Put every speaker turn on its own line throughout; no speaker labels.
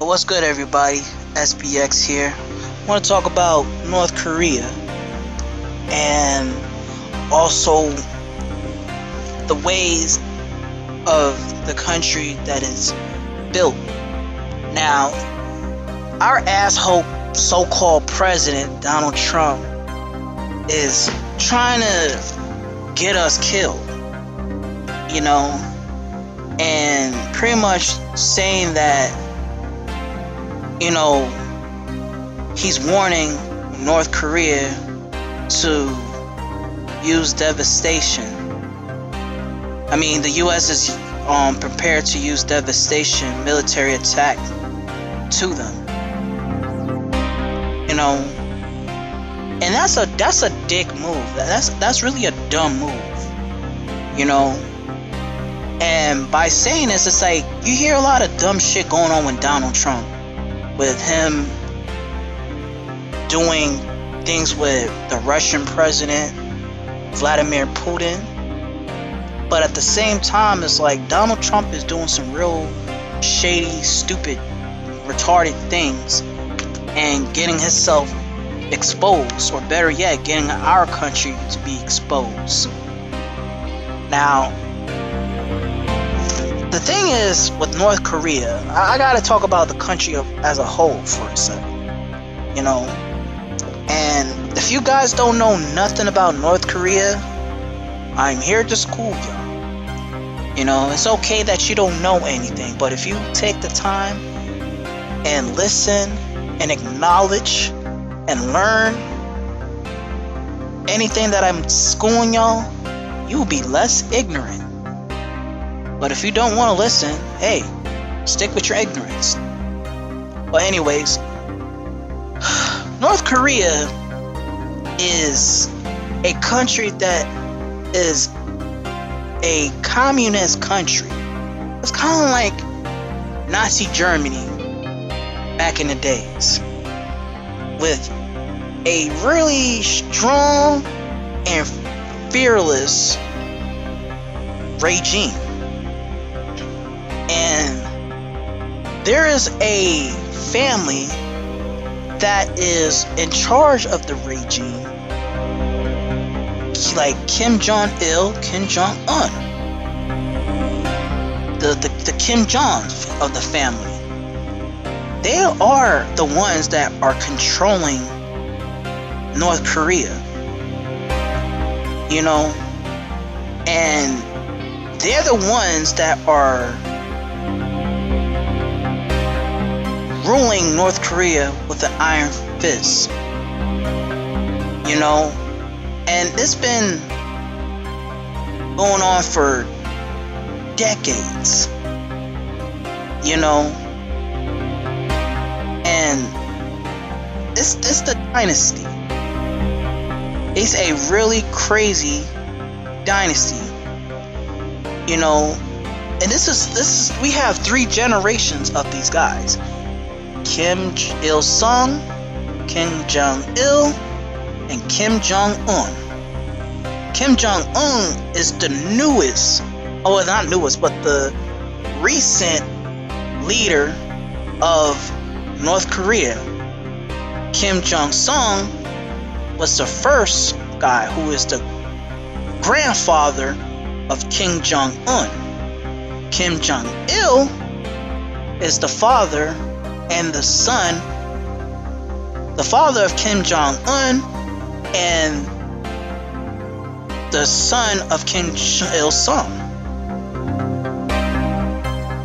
What's good, everybody? SBX here. I want to talk about North Korea and also the ways of the country that is built. Now, our asshole so-called president, Donald Trump, is trying to get us killed, and pretty much saying that, he's warning North Korea to use devastation. I mean, the U.S. is prepared to use devastation, military attack to them. And that's a dick move. That's really a dumb move. And by saying this, it's like you hear a lot of dumb shit going on with Donald Trump, with him doing things with the Russian president, Vladimir Putin. But at the same time, it's like Donald Trump is doing some real shady, stupid, retarded things and getting himself exposed, or better yet, getting our country to be exposed. Now, the thing is with North Korea, I gotta talk about the country as a whole for a second. And if you guys don't know nothing about North Korea, I'm here to school y'all. It's okay that you don't know anything, but if you take the time and listen and acknowledge and learn anything that I'm schooling y'all, you'll be less ignorant. But if you don't want to listen, hey, stick with your ignorance. But anyways, North Korea is a country that is a communist country. It's kind of like Nazi Germany back in the days, with a really strong and fearless regime. And there is a family that is in charge of the regime, like Kim Jong-il, Kim Jong-un, the Kim Jongs of the family. They are the ones that are controlling North Korea, and they're the ones that are ruling North Korea with an iron fist. And it's been going on for decades. And it's the dynasty. It's a really crazy dynasty. And this is we have 3 generations of these guys. Kim Il-sung, Kim Jong-il, and Kim Jong-un. Kim Jong-un is the newest, not newest, but the recent leader of North Korea. Kim Jong-sung was the first guy who is the grandfather of Kim Jong-un. Kim Jong-il is the father and the son, the father of Kim Jong-un and the son of Kim Il-sung.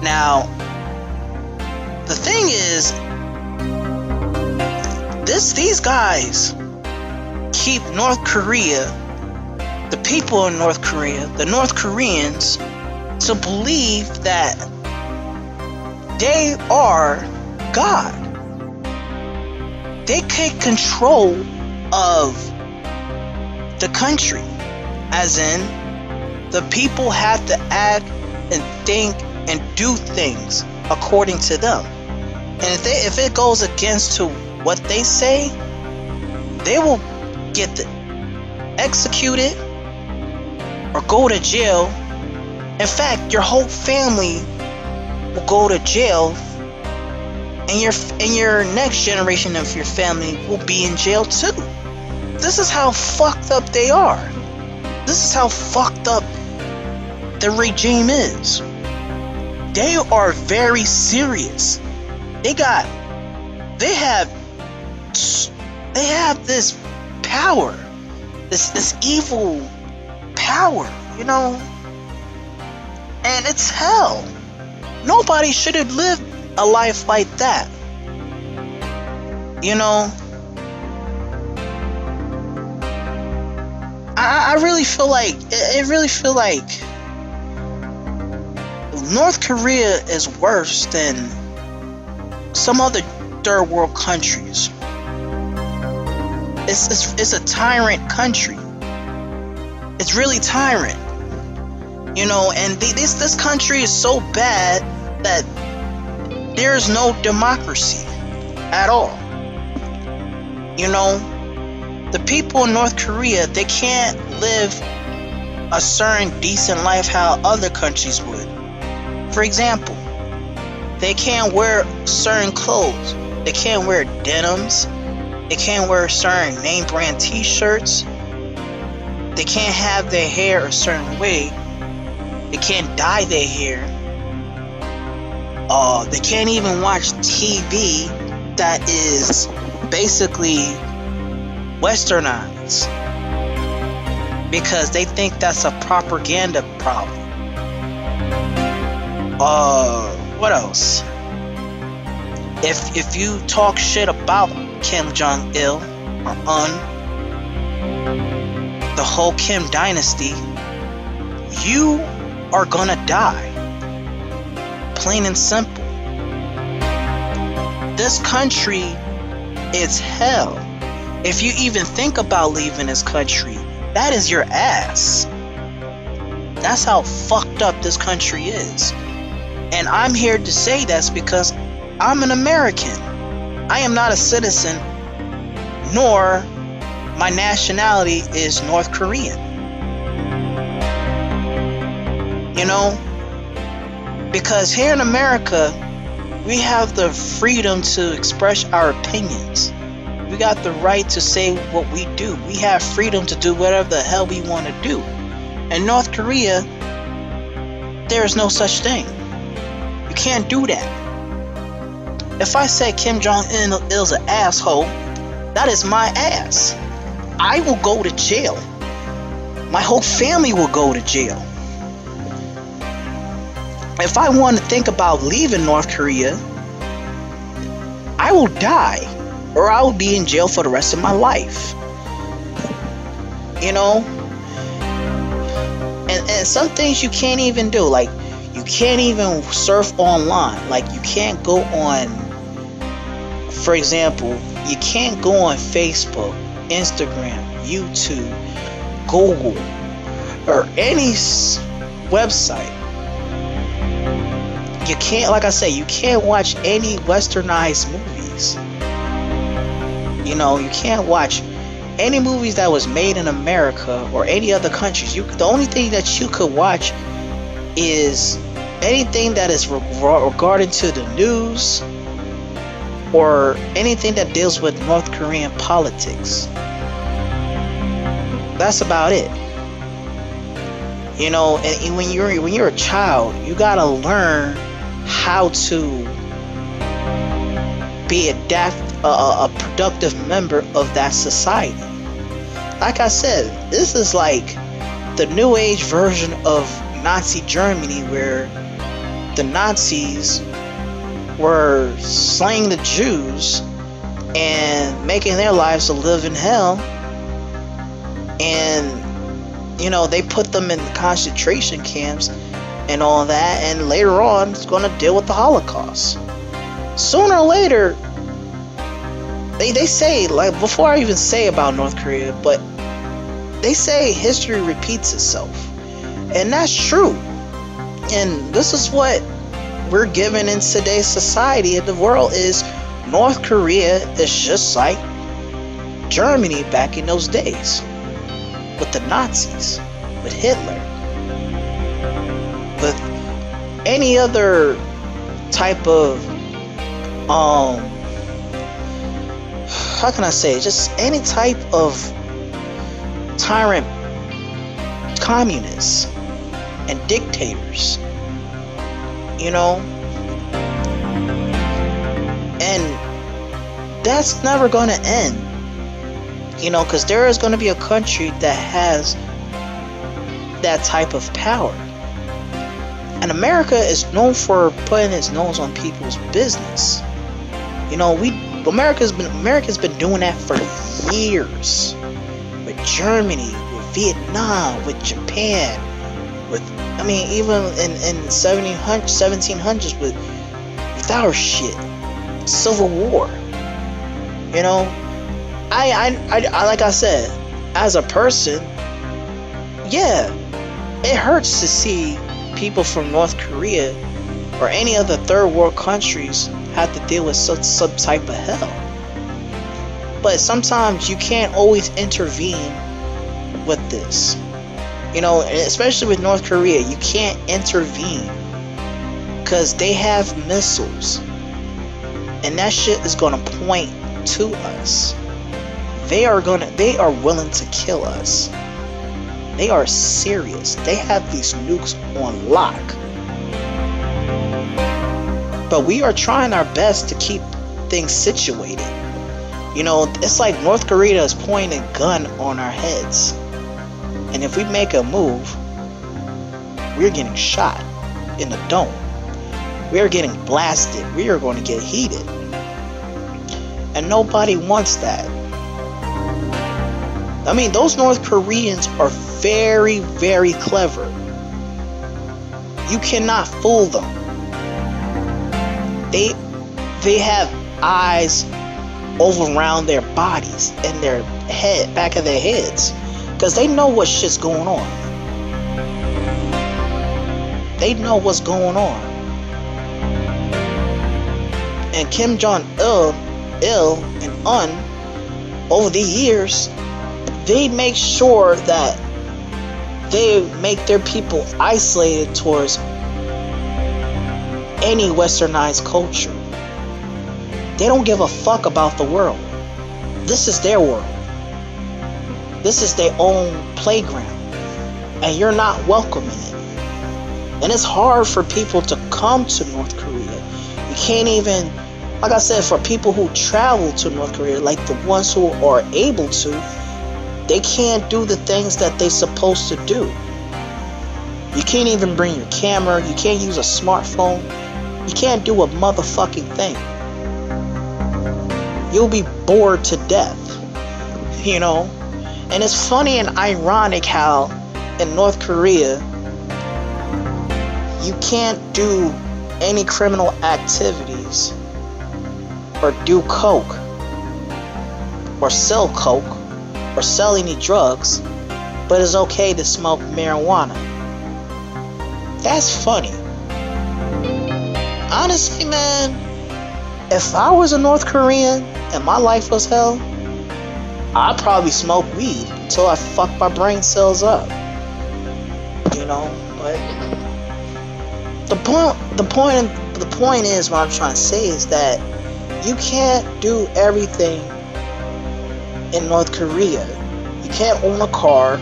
Now, the thing is, these guys keep North Korea, the people in North Korea, the North Koreans, to believe that they are God. They take control of the country, as in the people have to act and think and do things according to them. And if it goes against to what they say, they will get executed or go to jail. In fact, your whole family will go to jail and your next generation of your family will be in jail too. This is how fucked up they are. This is how fucked up the regime is. They are very serious. They have this power, this evil power, you know, and it's hell. Nobody should have lived a life like that, you know. I really feel like North Korea is worse than some other third world countries. It's a tyrant country. It's really tyrant, you know. And this country is so bad that there's no democracy at all. You know, the people in North Korea, they can't live a certain decent life how other countries would. For example, they can't wear certain clothes. They can't wear denims. They can't wear certain name brand t-shirts. They can't have their hair a certain way. They can't dye their hair. They can't even watch TV that is basically westernized, because they think that's a propaganda problem. What else? If you talk shit about Kim Jong-il or the whole Kim dynasty, you are gonna die. Plain and simple. This country is hell. If you even think about leaving this country, that is your ass. That's how fucked up this country is. And I'm here to say that's because I'm an American. I am not a citizen, nor my nationality is North Korean. You know? Because here in America, we have the freedom to express our opinions. We got the right to say what we do. We have freedom to do whatever the hell we want to do. In North Korea, there is no such thing. You can't do that. If I say Kim Jong-un is an asshole, that is my ass. I will go to jail. My whole family will go to jail. If I want to think about leaving North Korea, I will die, or I will be in jail for the rest of my life. You know? And some things you can't even do. Like, you can't even surf online. Like, you can't go on, for example, you can't go on Facebook, Instagram, YouTube, Google, or any website. You can't, like I say, you can't watch any westernized movies. You know, you can't watch any movies that was made in America or any other countries. The only thing that you could watch is anything that is regarding to the news or anything that deals with North Korean politics. That's about it. You know, and when you're a child, you gotta learn how to be a productive member of that society. Like I said, this is like the new age version of Nazi Germany, where the Nazis were slaying the Jews and making their lives a living hell. And, you know, they put them in concentration camps and all that, and later on it's going to deal with the Holocaust. Sooner or later, they say, like, before I even say about North Korea, but they say history repeats itself. And that's true. And this is what we're given in today's society and the world is North Korea is just like Germany back in those days. With the Nazis, with Hitler, with any other type of um how can I say it? Just any type of tyrant communists and dictators, you know, and that's never going to end, you know, because there is going to be a country that has that type of power. And America is known for putting its nose on people's business. You know, America's been doing that for years. With Germany, with Vietnam, with Japan, with, I mean, even in 1700s with our shit, Civil War. You know, I like I said, as a person, yeah, it hurts to see people from North Korea or any other third world countries have to deal with some type of hell. But sometimes you can't always intervene with this. You know, especially with North Korea, you can't intervene because they have missiles. And that shit is gonna point to us. They are willing to kill us. They are serious. They have these nukes on lock. But we are trying our best to keep things situated. You know, it's like North Korea is pointing a gun on our heads. And if we make a move, we're getting shot in the dome. We are getting blasted. We are going to get heated. And nobody wants that. I mean, those North Koreans are very, very clever. You cannot fool them. They have eyes over around their bodies and their head, back of their heads, because they know what shit's going on. They know what's going on. And Kim Jong-il and Un, over the years, they make sure that they make their people isolated towards any westernized culture. They don't give a fuck about the world. This is their world. This is their own playground. And you're not welcome in it. And it's hard for people to come to North Korea. You can't even, like I said, for people who travel to North Korea, like the ones who are able to, they can't do the things that they're supposed to do. You can't even bring your camera. You can't use a smartphone. You can't do a motherfucking thing. You'll be bored to death. You know? And it's funny and ironic how in North Korea, you can't do any criminal activities or do coke or sell coke or sell any drugs, but it's okay to smoke marijuana. That's funny. Honestly, man, if I was a North Korean and my life was hell, I'd probably smoke weed until I fuck my brain cells up. You know, but the point is, what I'm trying to say is that you can't do everything in North Korea. You can't own a car.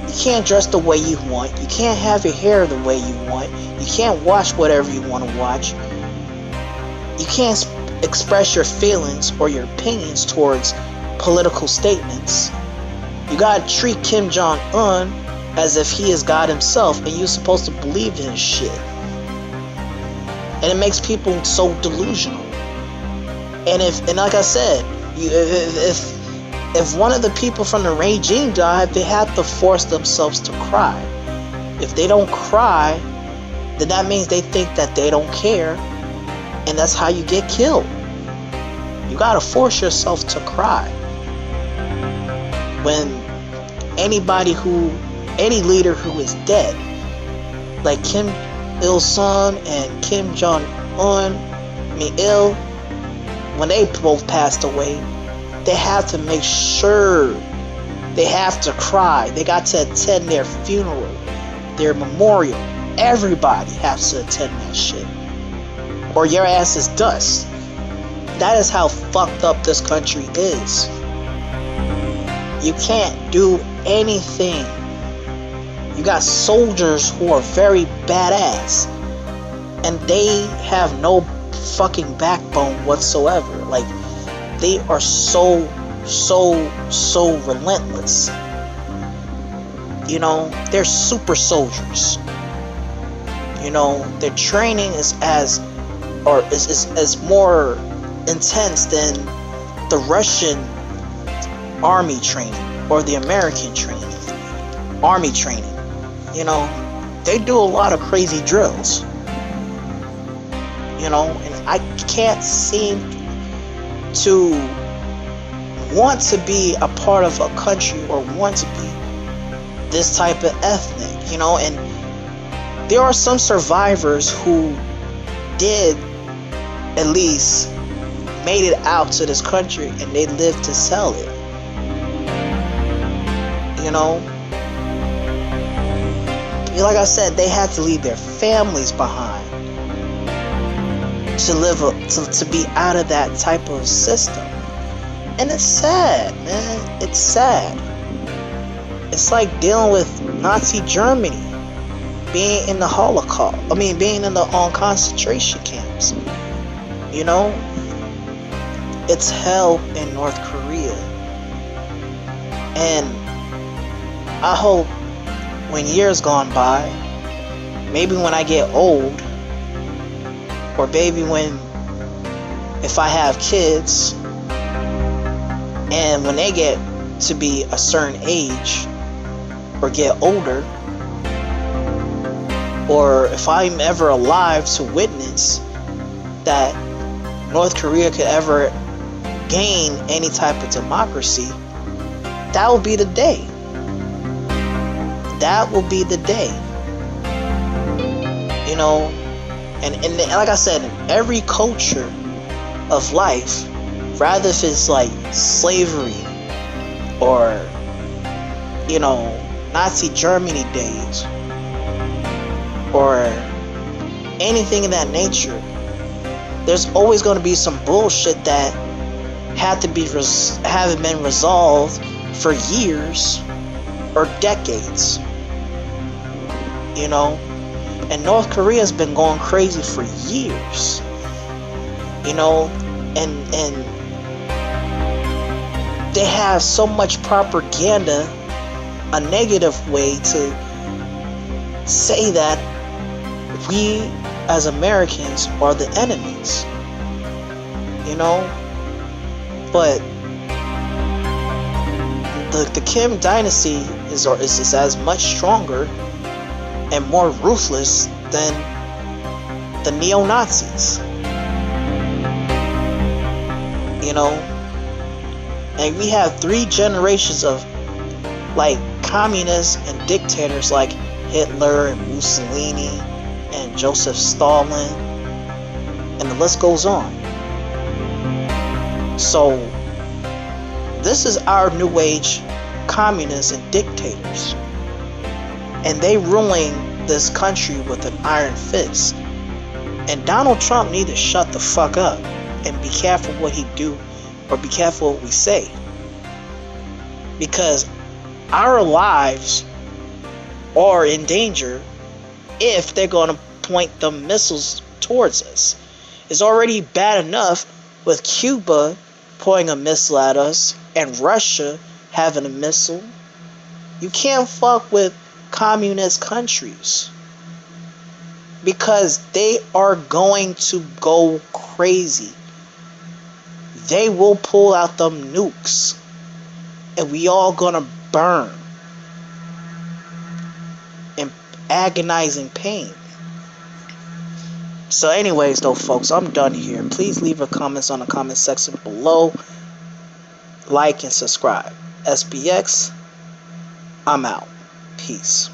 You can't dress the way you want. You can't have your hair the way you want. You can't watch whatever you want to watch. You can't express your feelings or your opinions towards political statements. You gotta treat Kim Jong-un as if he is God himself, and you're supposed to believe in his shit. And it makes people so delusional. And like I said, if one of the people from the regime died, they have to force themselves to cry. If they don't cry, then that means they think that they don't care, and that's how you get killed. You gotta force yourself to cry. When any leader who is dead, like Kim Il-sung and Kim Jong-un, when they both passed away, they have to make sure they have to cry. They got to attend their funeral, their memorial. Everybody has to attend that shit. or your ass is dust. That is how fucked up this country is. You can't do anything. You got soldiers who are very badass, and they have no fucking backbone whatsoever. Like, they are so relentless. You know, they're super soldiers. You know, their training is as more intense than the Russian army training or the American army training. You know, they do a lot of crazy drills. You know, and I can't seem to want to be a part of a country or want to be this type of ethnic, you know. And there are some survivors who did at least made it out to this country and they lived to sell it, you know. Like I said, they had to leave their families behind to live to be out of that type of system. And it's sad, man. It's sad. It's like dealing with Nazi Germany, being in the Holocaust. I mean, being in the concentration camps. You know, it's hell in North Korea. And I hope when years gone by, maybe when I get old, or maybe if I have kids, and when they get to be a certain age or get older, or if I'm ever alive to witness that North Korea could ever gain any type of democracy, that will be the day. That will be the day. You know, and like I said, in every culture of life, rather if it's like slavery or, you know, Nazi Germany days or anything of that nature, there's always going to be some bullshit that haven't been resolved for years or decades. You know, and North Korea's been going crazy for years. You know, and they have so much propaganda, a negative way to say that we as Americans are the enemies. You know, but the Kim dynasty is as much stronger and more ruthless than the neo-Nazis. You know, and we have 3 generations of like communists and dictators like Hitler and Mussolini and Joseph Stalin, and the list goes on. So this is our new age communists and dictators, and they ruling this country with an iron fist. And Donald Trump needs to shut the fuck up and be careful what he do, or be careful what we say, because our lives are in danger if they're going to point the missiles towards us. It's already bad enough with Cuba pointing a missile at us and Russia having a missile. You can't fuck with communist countries, because they are going to go crazy. They will pull out them nukes, and we all gonna burn in agonizing pain. So anyways though, folks, I'm done here. Please leave your comments on the comment section below. Like and subscribe. SPX, I'm out. Peace.